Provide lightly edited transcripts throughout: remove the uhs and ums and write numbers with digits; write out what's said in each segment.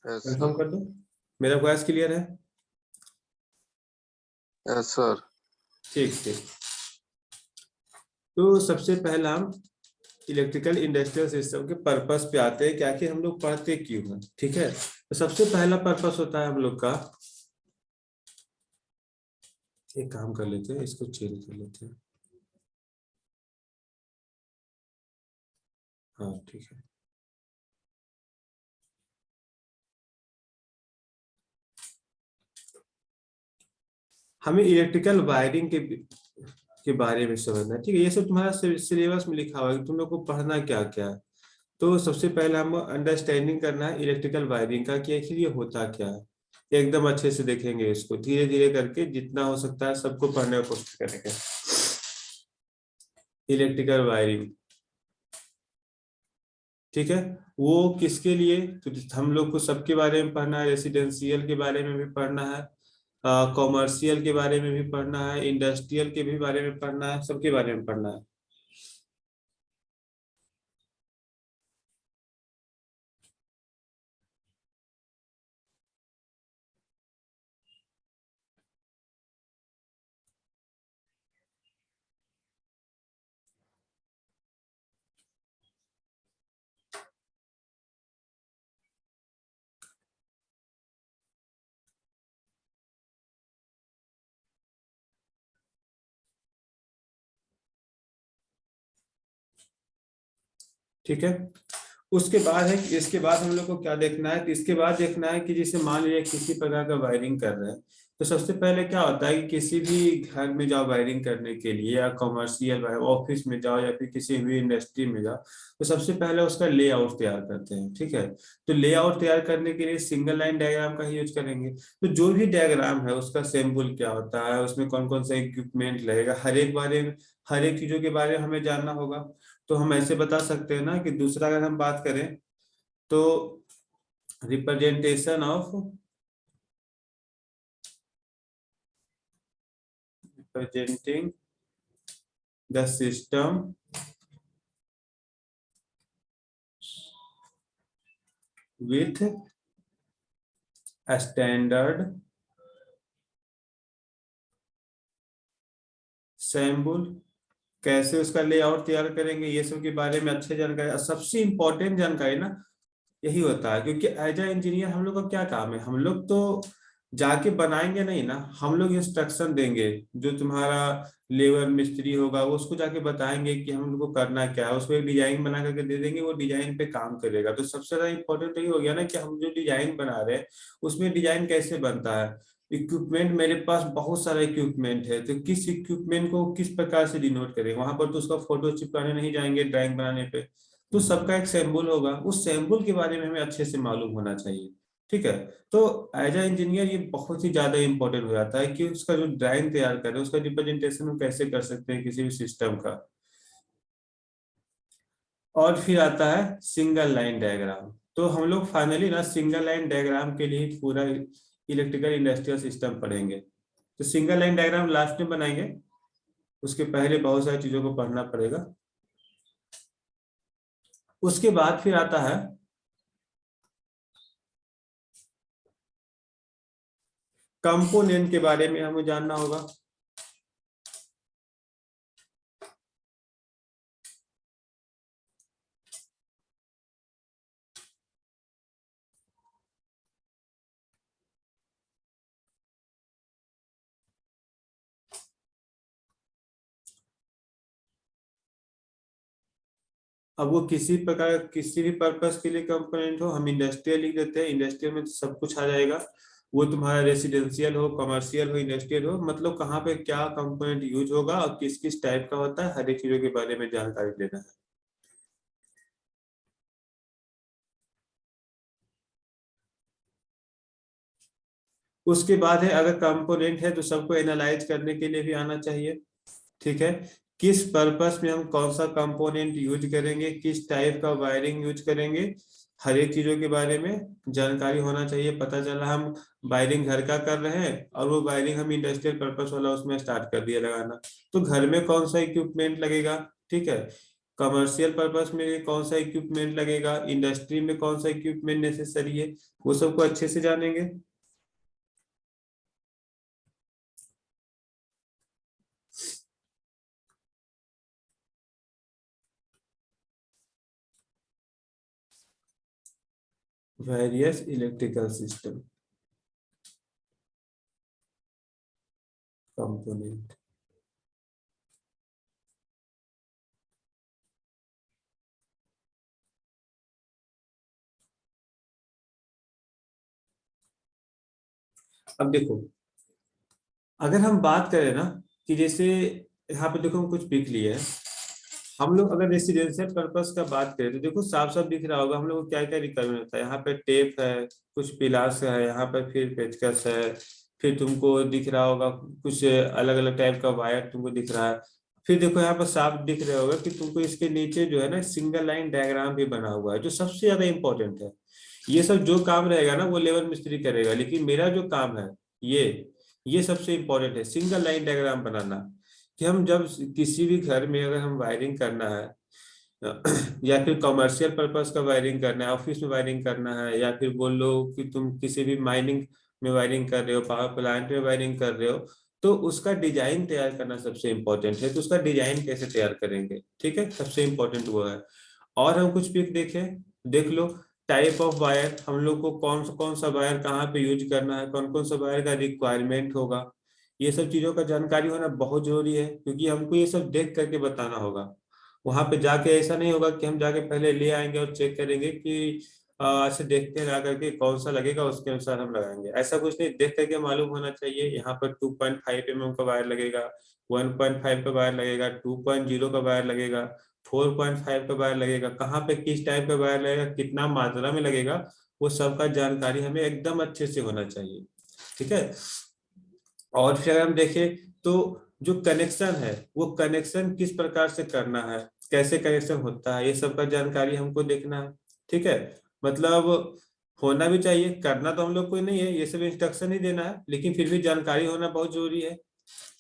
Yes confirm कर दो, मेरा वॉइस क्लियर है? सर। ठीक ठीक। तो सबसे पहला हम इलेक्ट्रिकल इंडस्ट्रियल सिस्टम के पर्पस पे आते हैं, क्या कि हम लोग पढ़ते क्यों हैं। ठीक है, तो सबसे पहला पर्पस होता है हम लोग का, एक काम कर लेते हैं, इसको चेंज कर लेते हैं। हाँ ठीक है। हमें इलेक्ट्रिकल वायरिंग के बारे में समझना है। ठीक है, ये सब तुम्हारा सिलेबस में लिखा हुआ है कि तुम लोग को पढ़ना क्या क्या है। तो सबसे पहले हम अंडरस्टैंडिंग करना है इलेक्ट्रिकल वायरिंग का कि आखिर ये होता क्या है। एकदम अच्छे से देखेंगे इसको, धीरे धीरे करके जितना हो सकता है सबको पढ़ने की कोशिश करेंगे। इलेक्ट्रिकल वायरिंग, ठीक है, वो किसके लिए, तो हम लोग को सबके बारे में पढ़ना है। रेसिडेंशियल के बारे में भी पढ़ना है, कॉमर्शियल के बारे में भी पढ़ना है, इंडस्ट्रियल के भी बारे में पढ़ना है, सबके बारे में पढ़ना है। ठीक है, उसके बाद है कि इसके बाद हम लोग को क्या देखना है, तो इसके बाद देखना है कि जैसे मान लीजिए किसी प्रकार का वायरिंग कर रहे हैं, तो सबसे पहले क्या होता है कि किसी भी घर में जाओ वायरिंग करने के लिए, या कमर्शियल ऑफिस में जाओ या फिर किसी भी इंडस्ट्री में जाओ, तो सबसे पहले उसका लेआउट तैयार करते हैं। ठीक है, तो लेआउट तैयार करने के लिए सिंगल लाइन डायग्राम का ही यूज करेंगे। तो जो भी डायग्राम है उसका सिंबल क्या होता है, उसमें कौन कौन सा इक्विपमेंट लगेगा, हर एक चीजों के बारे में हमें जानना होगा। तो हम ऐसे बता सकते हैं ना कि दूसरा अगर हम बात करें तो representation of representing the system with standard sample, कैसे उसका लेआउट तैयार करेंगे, ये सब के बारे में अच्छे जानकारी। सबसे इंपॉर्टेंट जानकारी ना यही होता है, क्योंकि एज ए इंजीनियर हम लोग का क्या काम है, हम लोग तो जाके बनाएंगे नहीं ना, हम लोग इंस्ट्रक्शन देंगे। जो तुम्हारा लेबर मिस्त्री होगा वो उसको जाके बताएंगे कि हम लोग को करना क्या है, उसको एक डिजाइन बना करके दे देंगे, वो डिजाइन पे काम करेगा। तो सबसे ज्यादा इंपॉर्टेंट तो ये हो गया ना कि हम जो डिजाइन बना रहे हैं उसमें डिजाइन कैसे बनता है। इक्विपमेंट, मेरे पास बहुत सारा इक्विपमेंट है, तो किस इक्विपमेंट को किस प्रकार से डिनोट करेंगे, वहां पर तो उसका फोटो चिपकाने नहीं जाएंगे ड्राइंग बनाने पे। तो सबका एक सैम्बल होगा, उस सैम्बल के बारे में हमें अच्छे से मालूम होना चाहिए। ठीक है, तो एज ए इंजीनियर ये बहुत ही ज्यादा इंपॉर्टेंट हो जाता है कि उसका जो ड्राइंग तैयार करें, उसका रिप्रेजेंटेशन हम कैसे कर सकते हैं किसी भी सिस्टम का। और फिर आता है सिंगल लाइन डायग्राम। तो हम लोग फाइनली ना सिंगल लाइन डायग्राम के लिए पूरा इलेक्ट्रिकल इंडस्ट्रियल सिस्टम पढ़ेंगे। तो सिंगल लाइन डायग्राम लास्ट में बनाएंगे, उसके पहले बहुत सारी चीजों को पढ़ना पड़ेगा। उसके बाद फिर आता है कंपोनेंट के बारे में हमें जानना होगा। अब वो किसी प्रकार किसी भी पर्पस के लिए कंपोनेंट हो, हम इंडस्ट्रियल लिख देते हैं, इंडस्ट्रियल में तो सब कुछ आ जाएगा। वो तुम्हारा रेसिडेंशियल हो, कमर्शियल हो, इंडस्ट्रियल हो, मतलब कहाँ पे क्या कंपोनेंट यूज होगा और किस किस टाइप का होता है, हर एक चीजों के बारे में जानकारी लेना है। उसके बाद है अगर कंपोनेंट है तो सबको एनालाइज करने के लिए भी आना चाहिए। ठीक है, किस पर्पस में हम कौन सा कंपोनेंट यूज करेंगे, किस टाइप का वायरिंग यूज करेंगे, हर एक चीजों के बारे में जानकारी होना चाहिए। पता चला हम वायरिंग घर का कर रहे हैं और वो वायरिंग हम इंडस्ट्रियल पर्पस वाला उसमें स्टार्ट कर दिया लगाना, तो घर में कौन सा इक्विपमेंट लगेगा। ठीक है, कमर्शियल पर्पस में कौन सा इक्विपमेंट लगेगा, इंडस्ट्री में कौन सा इक्विपमेंट नेसेसरी है, वो सबको अच्छे से जानेंगे। Various electrical system component. अब देखो, अगर हम बात करें ना कि जैसे यहाँ पे देखो हम कुछ लिख लिए हैं, हम लोग अगर रेसिडेंशियल पर्पस का बात करें तो देखो साफ साफ दिख रहा होगा हम लोग को क्या क्या रिक्वायरमेंट होता है। यहाँ पे टेप है, कुछ पिलास है, यहाँ पर फिर पेचकस है, फिर तुमको दिख रहा होगा कुछ अलग अलग टाइप का वायर तुमको दिख रहा है। फिर देखो यहाँ पर साफ दिख रहा होगा कि तुमको इसके नीचे जो है ना सिंगल लाइन डायग्राम भी बना हुआ है, जो सबसे ज्यादा इंपॉर्टेंट है। ये सब जो काम रहेगा ना वो लेबर मिस्त्री करेगा, लेकिन मेरा जो काम है ये ये सबसे इंपॉर्टेंट है, सिंगल लाइन डायग्राम बनाना। कि हम जब किसी भी घर में अगर हम वायरिंग करना है या फिर कमर्शियल पर्पस का वायरिंग करना है, ऑफिस में वायरिंग करना है, या फिर बोल लो कि तुम किसी भी माइनिंग में वायरिंग कर रहे हो, पावर प्लांट में वायरिंग कर रहे हो, तो उसका डिजाइन तैयार करना सबसे इम्पोर्टेंट है। तो उसका डिजाइन कैसे तैयार करेंगे, ठीक है, सबसे इम्पोर्टेंट वो है। और हम कुछ पिक देखें, देख लो। टाइप ऑफ वायर, हम लोग को कौन सा वायर कहाँ पे यूज करना है, कौन कौन सा वायर का रिक्वायरमेंट होगा, ये सब चीजों का जानकारी होना बहुत जरूरी है, क्योंकि हमको ये सब देख करके बताना होगा। वहां पे जाके ऐसा नहीं होगा कि हम जाके पहले ले आएंगे और चेक करेंगे कि ऐसे देखते हैं जा करके कौन सा लगेगा उसके अनुसार हम लगाएंगे, ऐसा कुछ नहीं, देख करके मालूम होना चाहिए। यहाँ पर 2.5 mm का वायर लगेगा, 1.5 का वायर लगेगा, 2.0 का वायर लगेगा, 4.5 का वायर लगेगा, कहाँ पे किस टाइप का वायर लगेगा, कितना मात्रा में लगेगा, वो सब का जानकारी हमें एकदम अच्छे से होना चाहिए, ठीक है। और फिर अगर हम देखें तो जो कनेक्शन है वो कनेक्शन किस प्रकार से करना है, कैसे कनेक्शन होता है, ये सब का जानकारी हमको देखना है, ठीक है। मतलब होना भी चाहिए, करना तो हम लोग को नहीं है, ये सब इंस्ट्रक्शन ही देना है, लेकिन फिर भी जानकारी होना बहुत जरूरी है।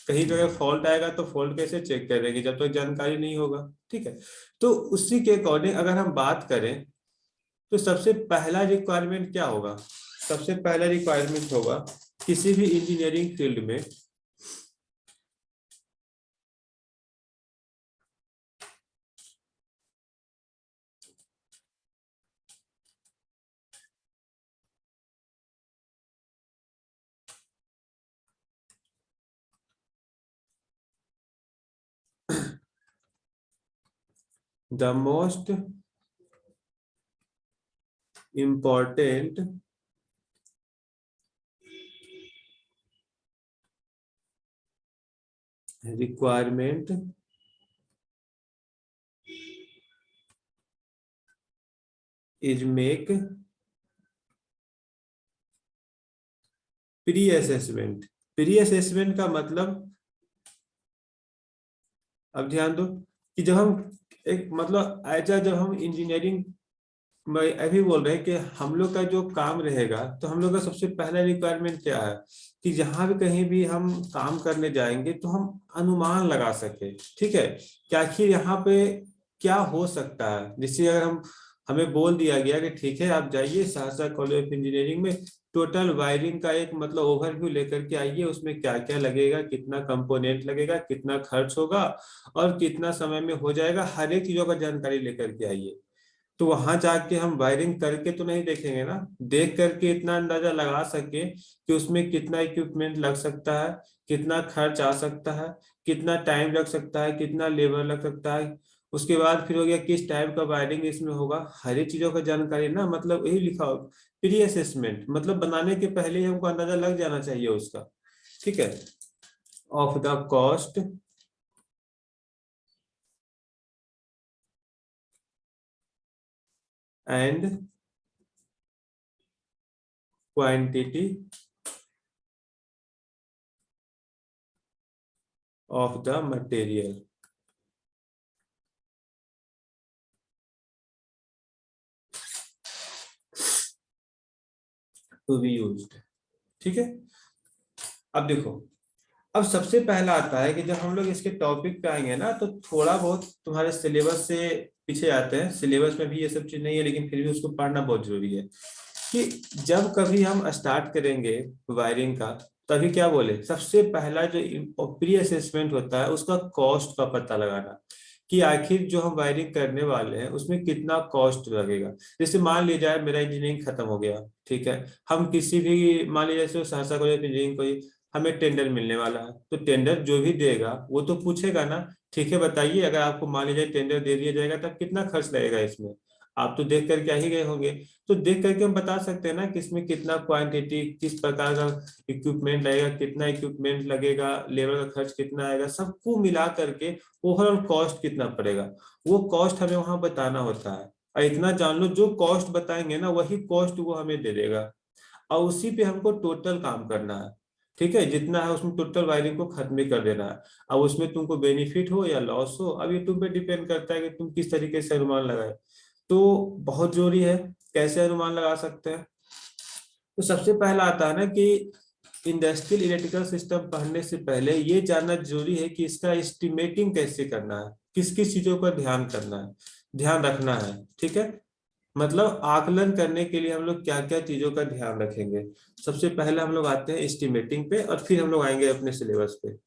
कहीं पे अगर फॉल्ट आएगा तो फॉल्ट कैसे चेक करेंगे जब तक तो जानकारी नहीं होगा, ठीक है। तो उसी के अकॉर्डिंग अगर हम बात करें तो सबसे पहला रिक्वायरमेंट क्या होगा, सबसे पहला रिक्वायरमेंट होगा किसी भी इंजीनियरिंग फील्ड में the most important requirement is make pre assessment. Pre assessment का मतलब, अब ध्यान दो कि जब हम एक मतलब ऐसा जब हम इंजीनियरिंग मैं अभी बोल रहे हैं कि हम लोग का जो काम रहेगा तो हम लोग का सबसे पहला रिक्वायरमेंट क्या है कि जहां भी कहीं भी हम काम करने जाएंगे तो हम अनुमान लगा सके, ठीक है, कि आखिर यहाँ पे क्या हो सकता है। जैसे अगर हम हमें बोल दिया गया कि ठीक है आप जाइए सहरसा कॉलेज ऑफ इंजीनियरिंग में, टोटल वायरिंग का एक मतलब ओवरव्यू लेकर के आइए, उसमें क्या क्या लगेगा, कितना कंपोनेंट लगेगा, कितना खर्च होगा और कितना समय में हो जाएगा, हर एक चीजों का जानकारी लेकर के आइए। तो वहां जाके हम वायरिंग करके तो नहीं देखेंगे ना, देख करके इतना अंदाजा लगा सके कि उसमें कितना इक्विपमेंट लग सकता है, कितना खर्च आ सकता है, कितना टाइम लग सकता है, कितना लेबर लग सकता है। उसके बाद फिर हो गया किस टाइप का वायरिंग इसमें होगा, हर एक चीजों का जानकारी ना, मतलब यही लिखा हो प्री असेसमेंट, मतलब बनाने के पहले ही हमको अंदाजा लग जाना चाहिए उसका, ठीक है, of the cost and quantity of the material to be used, ठीक है। अब देखो अब सबसे पहला आता है कि जब हम लोग इसके टॉपिक पे आएंगे ना, तो थोड़ा बहुत तुम्हारे सिलेबस से पीछे जाते हैं। सिलेबस में भी ये सब चीज नहीं है, लेकिन फिर भी उसको पढ़ना बहुत जरूरी है कि जब कभी हम स्टार्ट करेंगे वायरिंग का, तभी क्या बोले, सबसे पहला जो प्री असेसमेंट होता है उसका कॉस्ट का पता लगाना, कि आखिर जो हम वायरिंग करने वाले हैं उसमें कितना कॉस्ट लगेगा। जैसे मान लिया जाए मेरा इंजीनियरिंग खत्म हो गया, ठीक है, हम किसी भी, मान लीजिए जैसे सहरसा कॉलेज इंजीनियरिंग कोई, हमें टेंडर मिलने वाला है, तो टेंडर जो भी देगा वो तो पूछेगा ना, ठीक है बताइए अगर आपको मान लीजिए टेंडर दे दिया जाएगा तब कितना खर्च लगेगा इसमें, आप तो देख कर क्या ही गए होंगे। तो देख करके हम बता सकते हैं ना कि इसमें कितना क्वांटिटी, किस प्रकार का इक्विपमेंट लगेगा, कितना इक्विपमेंट लगेगा, लेबर का खर्च कितना आएगा, सबको मिला करके ओवरऑल कॉस्ट कितना पड़ेगा, वो कॉस्ट हमें वहां बताना होता है। और इतना जान लो, जो कॉस्ट बताएंगे ना वही कॉस्ट वो हमें दे देगा, और उसी पे हमको टोटल काम करना है। ठीक है, जितना है उसमें टोटल वायरिंग को खत्म ही कर देना है। अब उसमें तुमको बेनिफिट हो या लॉस हो, अब ये तुम पे डिपेंड करता है कि तुम किस तरीके से अनुमान लगाए। तो बहुत जरूरी है, कैसे अनुमान लगा सकते हैं। तो सबसे पहला आता है ना कि इंडस्ट्रियल इलेक्ट्रिकल सिस्टम पढ़ने से पहले ये जानना जरूरी है कि इसका एस्टिमेटिंग कैसे करना है, किस किस चीजों का ध्यान करना है, ध्यान रखना है। ठीक है, मतलब आकलन करने के लिए हम लोग क्या क्या चीजों का ध्यान रखेंगे। सबसे पहले हम लोग आते हैं एस्टिमेटिंग पे, और फिर हम लोग आएंगे अपने सिलेबस पे।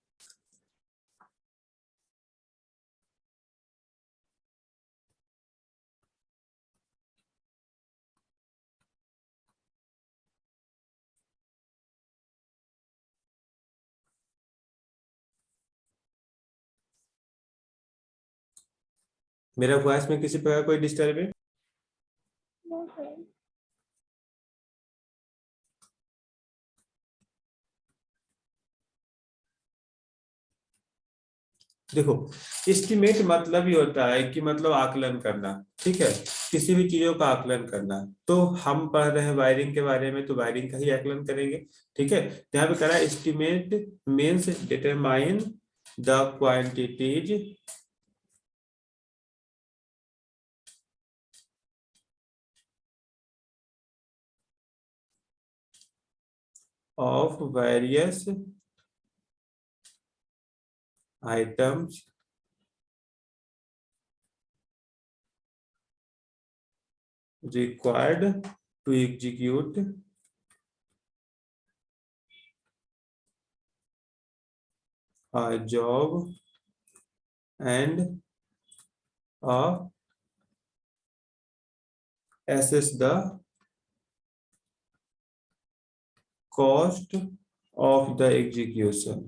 मेरा वॉइस में किसी प्रकार कोई डिस्टर्बेंस? देखो, एस्टिमेट मतलब ही होता है कि मतलब आकलन करना। ठीक है, किसी भी चीजों का आकलन करना। तो हम पढ़ रहे हैं वायरिंग के बारे में, तो वायरिंग का ही आकलन करेंगे। ठीक है, तो यहाँ पे करा estimate means determine the quantities of various items required to execute a job and assess the cost of the execution।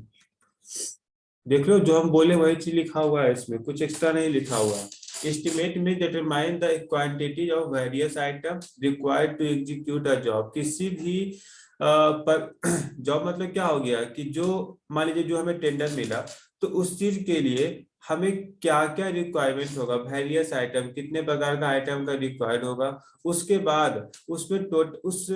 देख लो, जो हम बोले वही चीज लिखा हुआ है, इसमें कुछ एक्स्ट्रा नहीं लिखा हुआ है। एस्टिमेट में determine the quantity of various item required to execute a job. किसी भी पर जॉब मतलब क्या हो गया कि जो, मान लीजिए जो हमें टेंडर मिला, तो उस चीज के लिए हमें क्या क्या रिक्वायरमेंट होगा, वेरियस आइटम, कितने प्रकार का आइटम का रिक्वायर्ड होगा। उसके बाद उसमें उस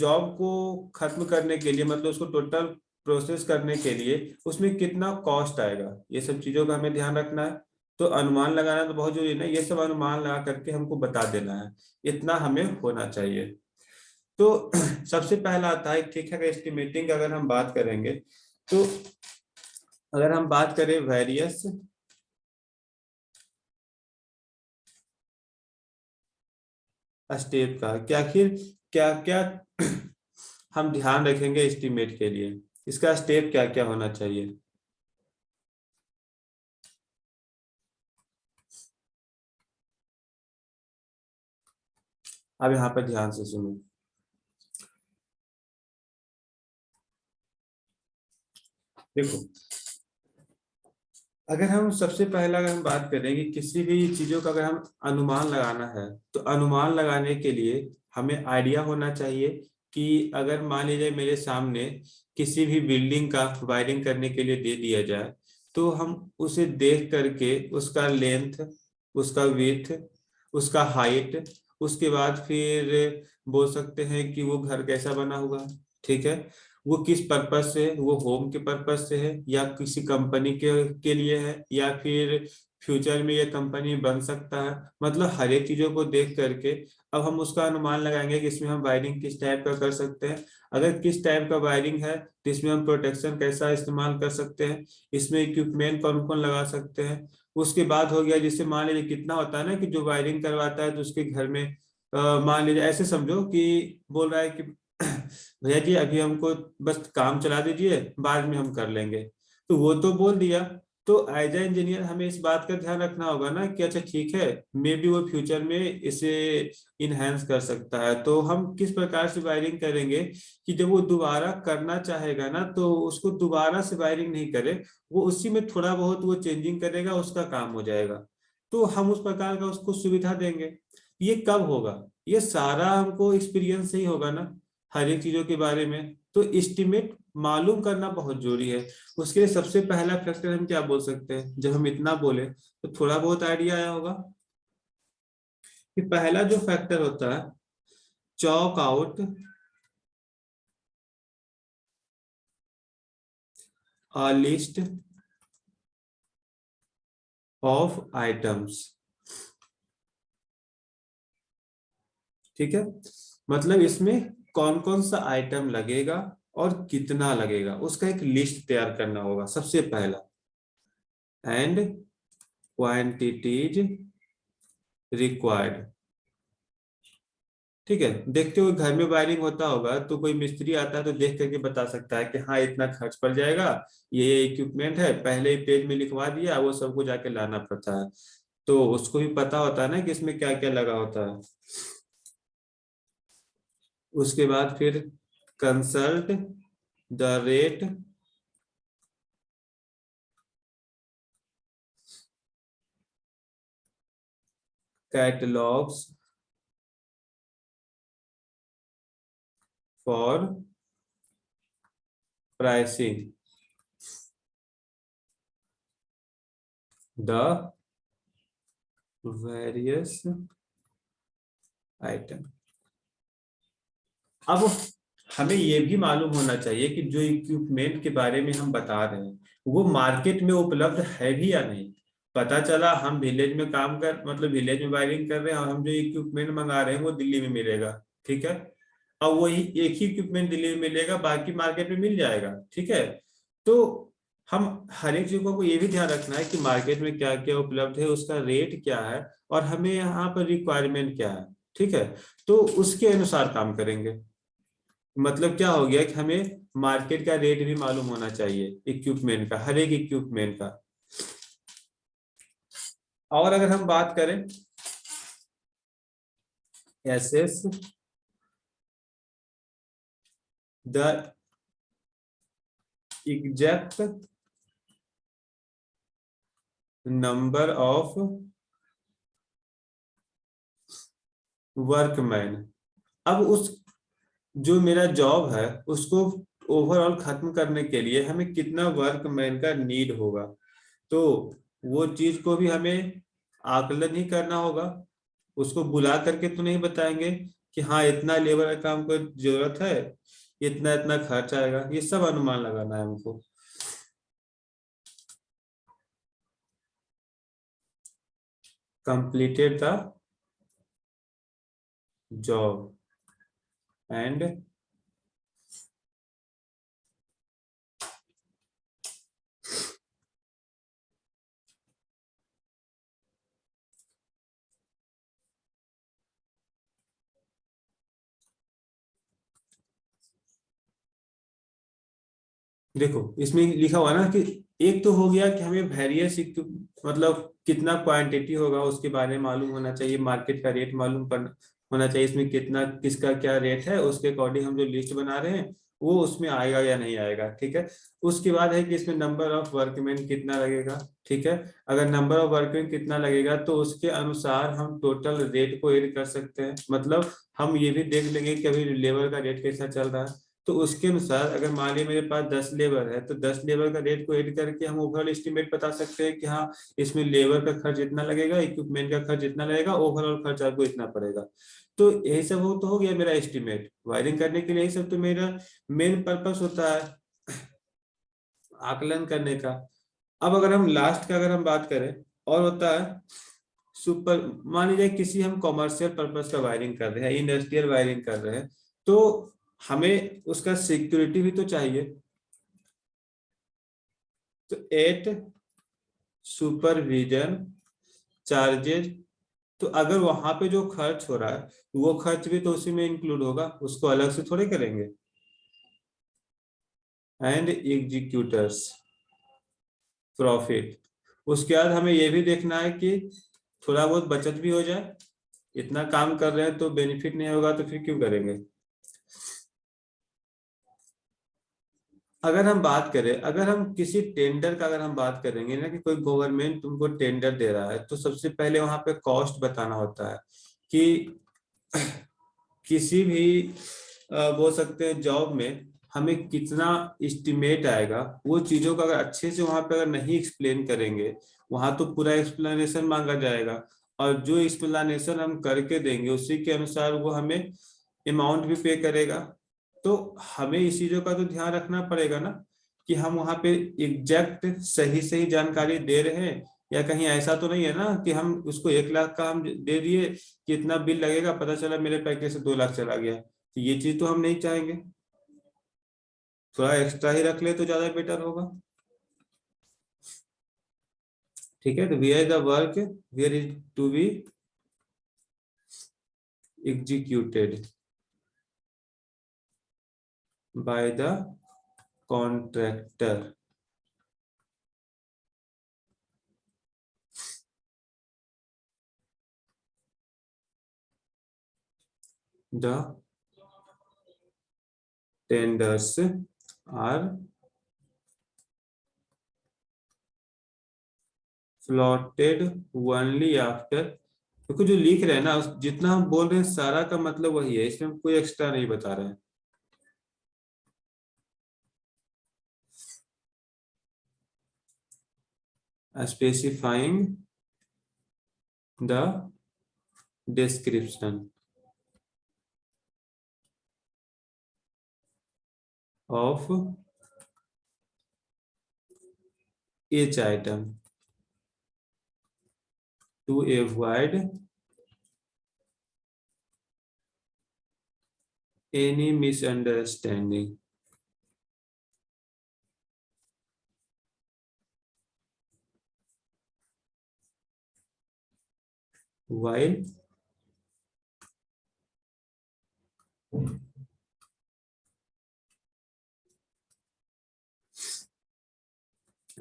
जॉब को खत्म करने के लिए, मतलब उसको टोटल प्रोसेस करने के लिए उसमें कितना कॉस्ट आएगा, ये सब चीजों का हमें ध्यान रखना है। तो अनुमान लगाना तो बहुत जरूरी है, ये सब अनुमान लगा करके हमको बता देना है, इतना हमें होना चाहिए। तो सबसे पहला आता है, ठीक है, एस्टिमेटिंग अगर हम बात करेंगे, तो अगर हम बात करें वेरियस स्टेप का, क्या आखिर क्या क्या हम ध्यान रखेंगे एस्टिमेट के लिए, इसका स्टेप क्या क्या होना चाहिए। अब यहाँ पर ध्यान से सुनो। देखो, अगर हम सबसे पहला अगर हम बात करें कि किसी भी चीजों का अगर हम अनुमान लगाना है, तो अनुमान लगाने के लिए हमें आइडिया होना चाहिए कि अगर मान लीजिए मेरे सामने किसी भी बिल्डिंग का वायरिंग करने के लिए दे दिया जाए, तो हम उसे देख करके उसका लेंथ, उसका विड्थ, उसका हाइट, उसके बाद फिर बोल सकते हैं कि वो घर कैसा बना हुआ। ठीक है, वो किस पर्पस से, वो होम के पर्पस से है या किसी कंपनी के लिए है, या फिर फ्यूचर में ये कंपनी बन सकता है। मतलब हर एक चीजों को देख करके अब हम उसका अनुमान लगाएंगे कि इसमें हम वायरिंग किस टाइप का कर सकते हैं। अगर किस टाइप का वायरिंग है तो इसमें हम प्रोटेक्शन कैसा इस्तेमाल कर सकते हैं, इसमें इक्विपमेंट कौन कौन लगा सकते हैं। उसके बाद हो गया, जिससे मान लीजिए कितना होता है ना कि जो वायरिंग करवाता है तो उसके घर में मान लीजिए ऐसे समझो कि बोल रहा है कि भैया जी अभी हमको बस काम चला दीजिए, बाद में हम कर लेंगे, तो वो तो बोल दिया। तो एज ए इंजीनियर हमें इस बात का ध्यान रखना होगा ना कि अच्छा ठीक है, मे बी वो फ्यूचर में इसे इनहेंस कर सकता है, तो हम किस प्रकार से वायरिंग करेंगे कि जब वो दोबारा करना चाहेगा ना तो उसको दोबारा से वायरिंग नहीं करे, वो उसी में थोड़ा बहुत वो चेंजिंग करेगा, उसका काम हो जाएगा। तो हम उस प्रकार का उसको सुविधा देंगे। ये कब होगा? ये सारा हमको एक्सपीरियंस से ही होगा ना, हर एक चीजों के बारे में। तो एस्टिमेट मालूम करना बहुत जरूरी है। उसके लिए सबसे पहला फैक्टर हम क्या बोल सकते हैं, जब हम इतना बोले तो थोड़ा बहुत आइडिया आया होगा कि पहला जो फैक्टर होता है, chalk out a list of items. ठीक है, मतलब इसमें कौन कौन सा आइटम लगेगा और कितना लगेगा उसका एक लिस्ट तैयार करना होगा सबसे पहला। And quantities required. ठीक है, देखते हुए घर में वायरिंग होता होगा तो कोई मिस्त्री आता है तो देख करके बता सकता है कि हाँ इतना खर्च पड़ जाएगा, ये इक्विपमेंट है, पहले ही पेज में लिखवा दिया, वो सबको जाके लाना पड़ता है। तो उसको भी पता होता है ना कि इसमें क्या क्या लगा होता है। उसके बाद फिर consult the rate catalogues for pricing the various item. अब हमें ये भी मालूम होना चाहिए कि जो इक्विपमेंट के बारे में हम बता रहे हैं वो मार्केट में उपलब्ध है भी या नहीं। पता चला हम विलेज में काम कर मतलब विलेज में वायरिंग कर रहे हैं और हम जो इक्विपमेंट मंगा रहे हैं वो दिल्ली में मिलेगा। ठीक है, और वही एक ही इक्विपमेंट दिल्ली में मिलेगा, बाकी मार्केट में मिल जाएगा। ठीक है, तो हम हर एक चीजों को ये भी ध्यान रखना है कि मार्केट में क्या क्या उपलब्ध है, उसका रेट क्या है और हमें यहाँ पर रिक्वायरमेंट क्या है। ठीक है, तो उसके अनुसार काम करेंगे। मतलब क्या हो गया कि हमें मार्केट का रेट भी मालूम होना चाहिए इक्विपमेंट का, हर एक इक्विपमेंट का। और अगर हम बात करें assess the exact number of workman. अब उस जो मेरा जॉब है उसको ओवरऑल खत्म करने के लिए हमें कितना वर्कमैन का नीड होगा, तो वो चीज को भी हमें आकलन ही करना होगा। उसको बुला करके तो नहीं बताएंगे कि हाँ इतना लेबर का काम को जरूरत है, इतना इतना खर्च आएगा, ये सब अनुमान लगाना है हमको। कंप्लीटेड द जॉब एंड देखो इसमें लिखा हुआ ना कि एक तो हो गया कि हमें वेरियस मतलब कितना क्वांटिटी होगा उसके बारे में मालूम होना चाहिए, मार्केट का रेट मालूम करना होना चाहिए, इसमें कितना किसका क्या रेट है उसके अकॉर्डिंग हम जो लिस्ट बना रहे हैं वो उसमें आएगा या नहीं आएगा। ठीक है, उसके बाद है कि इसमें नंबर ऑफ वर्कमैन कितना लगेगा। ठीक है, अगर नंबर ऑफ वर्कमैन कितना लगेगा तो उसके अनुसार हम टोटल रेट को ऐड कर सकते हैं। मतलब हम ये भी देख लेंगे कि अभी लेबर का रेट कैसा चल रहा है, तो उसके अनुसार अगर मान लीजिए मेरे पास 10 लेबर है तो 10 लेबर का रेट को ऐड करके हम ओवरऑल एस्टिमेट बता सकते हैं कि हाँ इसमें लेबर का खर्च इतना लगेगा, इक्विपमेंट का खर्च इतना लगेगा, ओवरऑल खर्च आपको इतना पड़ेगा। तो यही सब हो तो हो गया मेरा एस्टिमेट। वायरिंग करने के लिए यही सब तो मेरा मेन पर्पस होता है, आकलन करने का। अब अगर हम लास्ट का अगर हम बात करें और होता है सुपर, मान लीजिए किसी हम कॉमर्शियल पर्पस का वायरिंग कर रहे हैं, इंडस्ट्रियल वायरिंग कर रहे हैं, तो हमें उसका सिक्योरिटी भी तो चाहिए। तो एट सुपरविजन चार्जेज, तो अगर वहां पे जो खर्च हो रहा है वो खर्च भी तो उसी में इंक्लूड होगा, उसको अलग से थोड़े करेंगे। एंड एग्जीक्यूटर्स प्रॉफिट, उसके बाद हमें ये भी देखना है कि थोड़ा बहुत बचत भी हो जाए। इतना काम कर रहे हैं तो बेनिफिट नहीं होगा तो फिर क्यों करेंगे। अगर हम बात करें, अगर हम किसी टेंडर का अगर हम बात करेंगे ना, कि कोई गवर्नमेंट तुमको टेंडर दे रहा है, तो सबसे पहले वहां पे कॉस्ट बताना होता है कि किसी भी बोल सकते हैं जॉब में हमें कितना एस्टिमेट आएगा। वो चीजों का अगर अच्छे से वहां पे अगर नहीं एक्सप्लेन करेंगे, वहां तो पूरा एक्सप्लेनेशन मांगा जाएगा, और जो एक्सप्लेनेशन हम करके देंगे उसी के अनुसार वो हमें अमाउंट भी पे करेगा। तो हमें इस चीजों का तो ध्यान रखना पड़ेगा ना, कि हम वहां पे एग्जैक्ट सही सही जानकारी दे रहे हैं, या कहीं ऐसा तो नहीं है ना कि हम उसको 1 लाख का हम दे दिए कि इतना बिल लगेगा, पता चला मेरे पैकेज से 2 लाख चला गया। तो ये चीज तो हम नहीं चाहेंगे, थोड़ा एक्स्ट्रा ही रख ले तो ज्यादा बेटर होगा। ठीक है, तो where the work where is to be executed by the contractor. The tenders are plotted only after, क्योंकि जो लिख रहे हैं ना जितना हम बोल रहे हैं सारा का मतलब वही है, इसमें हम कोई एक्स्ट्रा नहीं बता रहे हैं। Specifying the description of each item to avoid any misunderstanding. While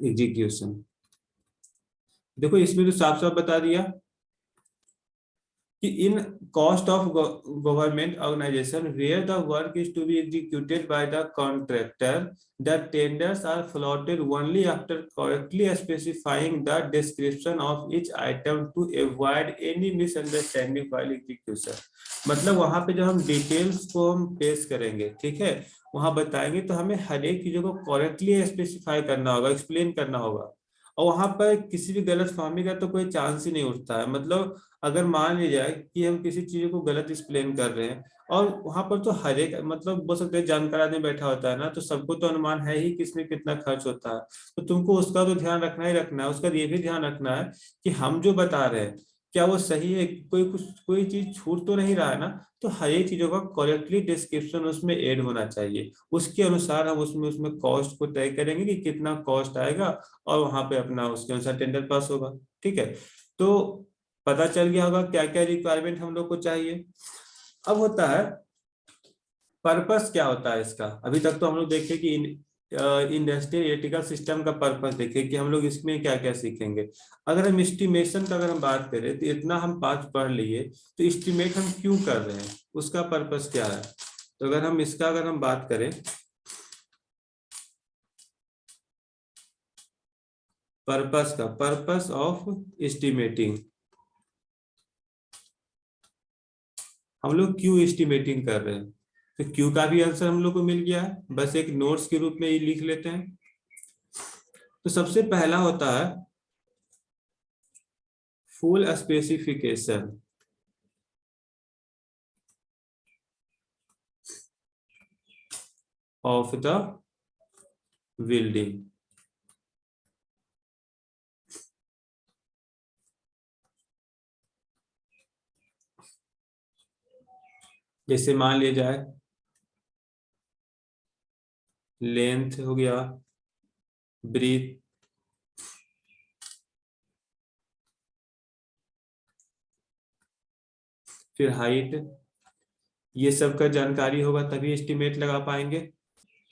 execution, देखो इसमें तो साफ साफ बता दिया कि in cost of government organization where the work is to be executed by the contractor, the tenders are floated only after correctly specifying the description of each item to avoid any misunderstanding while execution. मतलब वहां पे जब हम details को हम पेश करेंगे, ठीक है, वहां बताएंगे तो हमें हर एक चीजों को करेक्टली स्पेसिफाई करना होगा, एक्सप्लेन करना होगा, और वहां पर किसी भी गलत फहमी का तो कोई चांस ही नहीं उठता है। मतलब अगर मान लिया जाए कि हम किसी चीज को गलत एक्सप्लेन कर रहे हैं, और वहां पर तो हर एक मतलब बोल सकते हैं जानकार आदमी बैठा होता है ना, तो सबको तो अनुमान है ही किसमें कितना खर्च होता है। तो तुमको उसका तो ध्यान रखना ही रखना है, उसका ये भी ध्यान रखना है कि हम जो बता रहे हैं क्या वो सही है, कोई चीज छूट तो नहीं रहा है ना। तो हर एक चीजों का करेक्टली डिस्क्रिप्शन उसमें ऐड होना चाहिए, उसके अनुसार हम उसमें उसमें कॉस्ट को तय करेंगे कि कितना कॉस्ट आएगा, और वहां पे अपना उसके अनुसार टेंडर पास होगा। ठीक है, तो पता चल गया होगा क्या क्या रिक्वायरमेंट हम लोग को चाहिए। अब होता है पर्पस, क्या होता है इसका। अभी तक तो हम लोग देखे कि इंडस्ट्रियल इलेक्ट्रिकल सिस्टम का पर्पस देखे कि हम लोग इसमें क्या क्या सीखेंगे। अगर हम एस्टिमेशन का अगर हम बात करें तो इतना हम पांच पढ़ लिए, तो एस्टिमेट हम क्यों कर रहे हैं, उसका पर्पस क्या है। तो अगर हम इसका अगर हम बात करें, पर्पस का, पर्पस ऑफ एस्टिमेटिंग, हम लोग क्यों एस्टिमेटिंग कर रहे हैं। तो क्यों का भी आंसर हम लोग को मिल गया है, बस एक नोट्स के रूप में ये लिख लेते हैं। तो सबसे पहला होता है full specification of the building. जैसे मान लिया जाए लेंथ हो गया, ब्रीथ, फिर हाइट, ये सब का जानकारी होगा तभी एस्टिमेट लगा पाएंगे।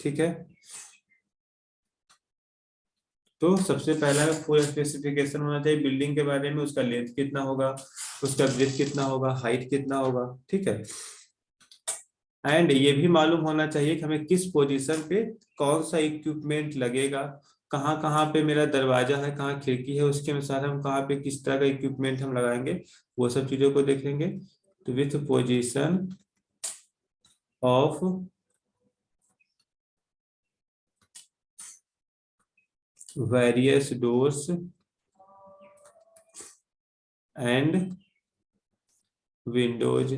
ठीक है, तो सबसे पहला फुल स्पेसिफिकेशन होना चाहिए बिल्डिंग के बारे में, उसका लेंथ कितना होगा, उसका ब्रेथ कितना होगा, हाइट कितना होगा। ठीक है, एंड ये भी मालूम होना चाहिए कि हमें किस पोजीशन पे कौन सा इक्विपमेंट लगेगा, कहाँ कहाँ पे मेरा दरवाजा है, कहाँ खिड़की है, उसके अनुसार हम कहाँ पे किस तरह का इक्विपमेंट हम लगाएंगे, वो सब चीजों को देखेंगे। तो with position of various doors and Windows.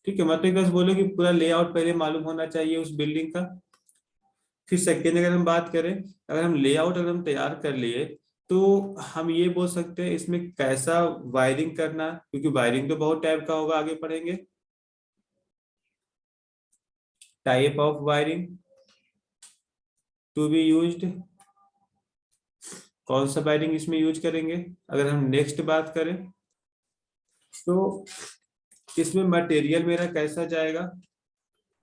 ठीक है, मतलब बस बोलो कि पूरा लेआउट पहले मालूम होना चाहिए उस बिल्डिंग का। फिर सेकेंड अगर हम बात करें, अगर हम लेआउट अगर हम तैयार कर लिए तो हम ये बोल सकते हैं इसमें कैसा वायरिंग करना, क्योंकि वायरिंग तो बहुत टाइप का होगा, आगे पढ़ेंगे। Type of wiring to be used, कौन सा वायरिंग इसमें यूज करेंगे। अगर हम नेक्स्ट बात करें तो इसमें मटेरियल मेरा कैसा जाएगा।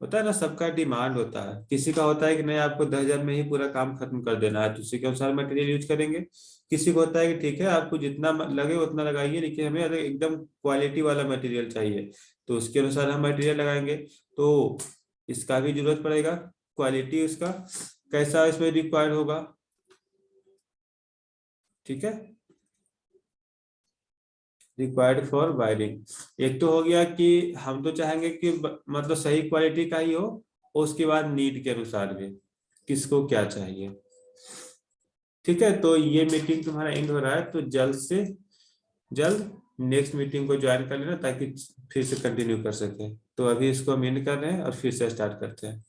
होता है ना, सबका डिमांड होता है, किसी का होता है कि नहीं आपको 10,000 में ही पूरा काम खत्म कर देना है, तो उसी के अनुसार मटेरियल यूज करेंगे। किसी को होता है कि ठीक है आपको जितना लगे उतना लगाइए, लेकिन हमें अगर एकदम क्वालिटी वाला मटेरियल चाहिए तो उसके अनुसार हम मटेरियल लगाएंगे। तो इसका भी जरूरत पड़ेगा, क्वालिटी उसका कैसा इसमें रिक्वायर्ड होगा। ठीक है, रिक्वायर्ड फॉर वायरिंग एक तो हो गया कि हम तो चाहेंगे कि मतलब सही क्वालिटी का ही हो, और उसके बाद नीड के अनुसार भी किसको क्या चाहिए। ठीक है, तो ये मीटिंग तुम्हारा एंड हो रहा है, तो जल्द से जल्द नेक्स्ट मीटिंग को ज्वाइन कर लेना ताकि फिर से कंटिन्यू कर सके। तो अभी इसको हम एंड कर रहे हैं और फिर से स्टार्ट करते हैं।